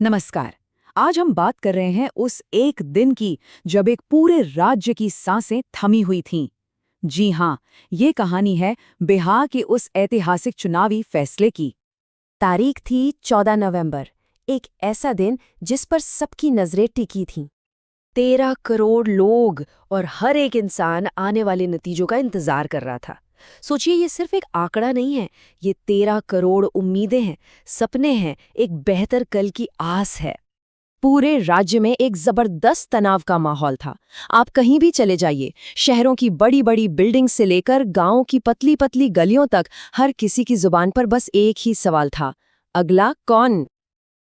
नमस्कार। आज हम बात कर रहे हैं उस एक दिन की जब एक पूरे राज्य की सांसें थमी हुई थीं। जी हाँ, ये कहानी है बिहार के उस ऐतिहासिक चुनावी फैसले की। तारीख थी 14 नवंबर, एक ऐसा दिन जिस पर सबकी नजरें टिकी थीं। 13 करोड़ लोग और हर एक इंसान आने वाले नतीजों का इंतजार कर रहा था। सोचिए, ये सिर्फ एक आंकड़ा नहीं है, ये 13 करोड़ उम्मीदें हैं, सपने हैं, एक बेहतर कल की आस है। पूरे राज्य में एक जबरदस्त तनाव का माहौल था। आप कहीं भी चले जाइए, शहरों की बड़ी बड़ी बिल्डिंग से लेकर गांवों की पतली पतली गलियों तक, हर किसी की जुबान पर बस एक ही सवाल था, अगला कौन।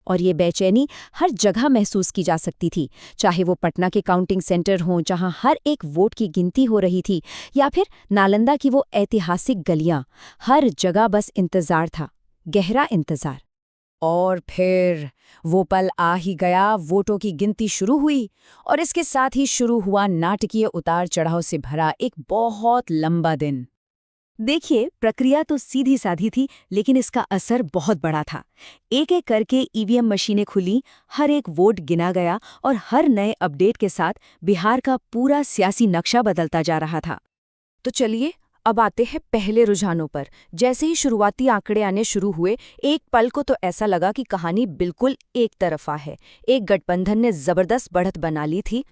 और ये बेचैनी हर जगह महसूस की जा सकती थी, चाहे वो पटना के काउंटिंग सेंटर हों जहां हर एक वोट की गिनती हो रही थी, या फिर नालंदा की वो ऐतिहासिक गलियां। हर जगह बस इंतजार था, गहरा इंतजार। और फिर वो पल आ ही गया, वोटों की गिनती शुरू हुई और इसके साथ ही शुरू हुआ नाटकीय उतार चढ़ाव से भरा एक बहुत लंबा दिन। देखिए, प्रक्रिया तो सीधी साधी थी, लेकिन इसका असर बहुत बड़ा था। एक एक करके ईवीएम मशीनें खुली, हर एक वोट गिना गया और हर नए अपडेट के साथ बिहार का पूरा सियासी नक्शा बदलता जा रहा था। तो चलिए, अब आते हैं पहले रुझानों पर। जैसे ही शुरुआती आंकड़े आने शुरू हुए, एक पल को तो ऐसा लगा कि कहानी बिल्कुल एक तरफा है। एक गठबंधन ने जबरदस्त बढ़त बना ली थी।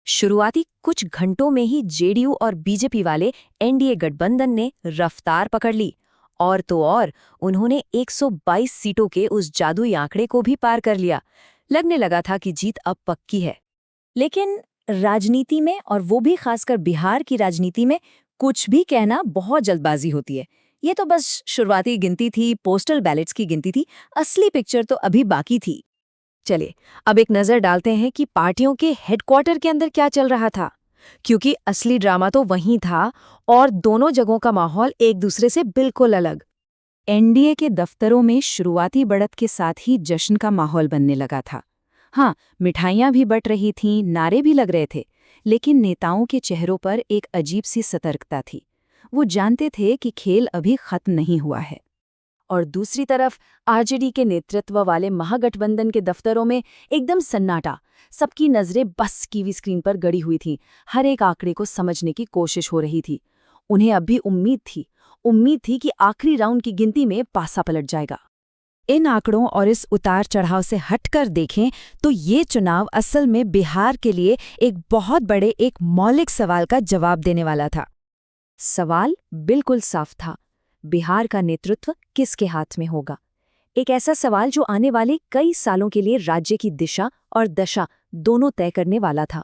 शुरुआती कुछ घंटों में ही जेडीयू और बीजेपी वाले एनडीए गठबंधन ने रफ्तार पकड़ ली। और तो और, उन्होंने 122 सीटों के उस जादुई आंकड़े को भी पार कर लिया। लगने लगा था कि जीत अब पक्की है। लेकिन राजनीति में, और वो भी खासकर बिहार की राजनीति में, कुछ भी कहना बहुत जल्दबाजी होती है। ये तो बस शुरुआती गिनती थी, पोस्टल बैलेट्स की गिनती थी। असली पिक्चर तो अभी बाकी थी। चलिए, अब एक नजर डालते हैं कि पार्टियों के हेडक्वार्टर के अंदर क्या चल रहा था, क्योंकि असली ड्रामा तो वहीं था और दोनों जगहों का माहौल एक दूसरे से बिल्कुल अलग। एनडीए के दफ्तरों में शुरुआती बढ़त के साथ ही जश्न का माहौल बनने लगा था। हाँ, मिठाइयाँ भी बट रही थीं, नारे भी लग रहे थे, लेकिन नेताओं के चेहरों पर एक अजीब सी सतर्कता थी। वो जानते थे कि खेल अभी खत्म नहीं हुआ है। और दूसरी तरफ आरजेडी के नेतृत्व वाले महागठबंधन के दफ्तरों में एकदम सन्नाटा। सबकी नजरें बस टीवी स्क्रीन पर गड़ी हुई थीं। हर एक आंकड़े को समझने की कोशिश हो रही थी। उन्हें अब भी उम्मीद थी कि आखिरी राउंड की गिनती में पासा पलट जाएगा। इन आंकड़ों और इस उतार चढ़ाव से हटकर देखें तो ये चुनाव असल में बिहार के लिए एक बहुत बड़े, एक मौलिक सवाल का जवाब देने वाला था। सवाल बिल्कुल साफ था, बिहार का नेतृत्व किसके हाथ में होगा। एक ऐसा सवाल जो आने वाले कई सालों के लिए राज्य की दिशा और दशा दोनों तय करने वाला था।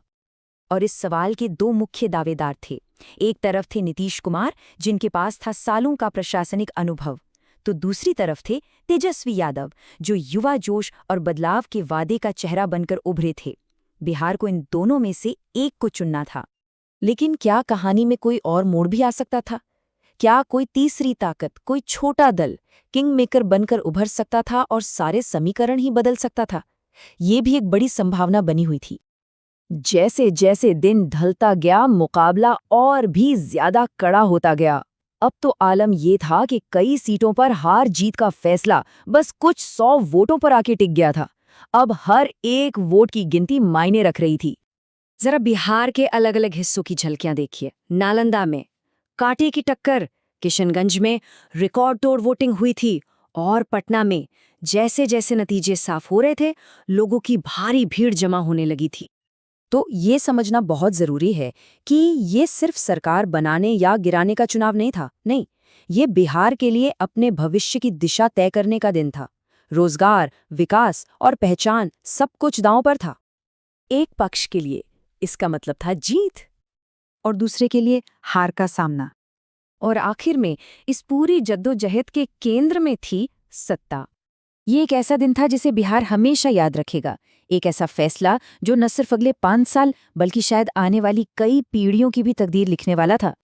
और इस सवाल के दो मुख्य दावेदार थे। एक तरफ थे नीतीश कुमार, जिनके पास था सालों का प्रशासनिक अनुभव, तो दूसरी तरफ थे तेजस्वी यादव, जो युवा जोश और बदलाव के वादे का चेहरा बनकर उभरे थे। बिहार को इन दोनों में से एक को चुनना था। लेकिन क्या कहानी में कोई और मोड़ भी आ सकता था? क्या कोई तीसरी ताकत, कोई छोटा दल किंग मेकर बनकर उभर सकता था और सारे समीकरण ही बदल सकता था? ये भी एक बड़ी संभावना बनी हुई थी। जैसे जैसे दिन ढलता गया, मुकाबला और भी ज्यादा कड़ा होता गया। अब तो आलम ये था कि कई सीटों पर हार जीत का फैसला बस कुछ 100 वोटों पर आके टिक गया था। अब हर एक वोट की गिनती मायने रख रही थी। जरा बिहार के अलग अलग हिस्सों की झलकियां देखिए। नालंदा में कांटे की टक्कर, किशनगंज में रिकॉर्ड तोड़ वोटिंग हुई थी, और पटना में जैसे जैसे नतीजे साफ हो रहे थे, लोगों की भारी भीड़ जमा होने लगी थी। तो ये समझना बहुत जरूरी है कि ये सिर्फ सरकार बनाने या गिराने का चुनाव नहीं था। नहीं, ये बिहार के लिए अपने भविष्य की दिशा तय करने का दिन था। रोजगार, विकास और पहचान, सब कुछ दांव पर था। एक पक्ष के लिए इसका मतलब था जीत, और दूसरे के लिए हार का सामना। और आखिर में इस पूरी जद्दोजहद के केंद्र में थी सत्ता। ये एक ऐसा दिन था जिसे बिहार हमेशा याद रखेगा। एक ऐसा फैसला जो न सिर्फ अगले 5 साल बल्कि शायद आने वाली कई पीढ़ियों की भी तकदीर लिखने वाला था।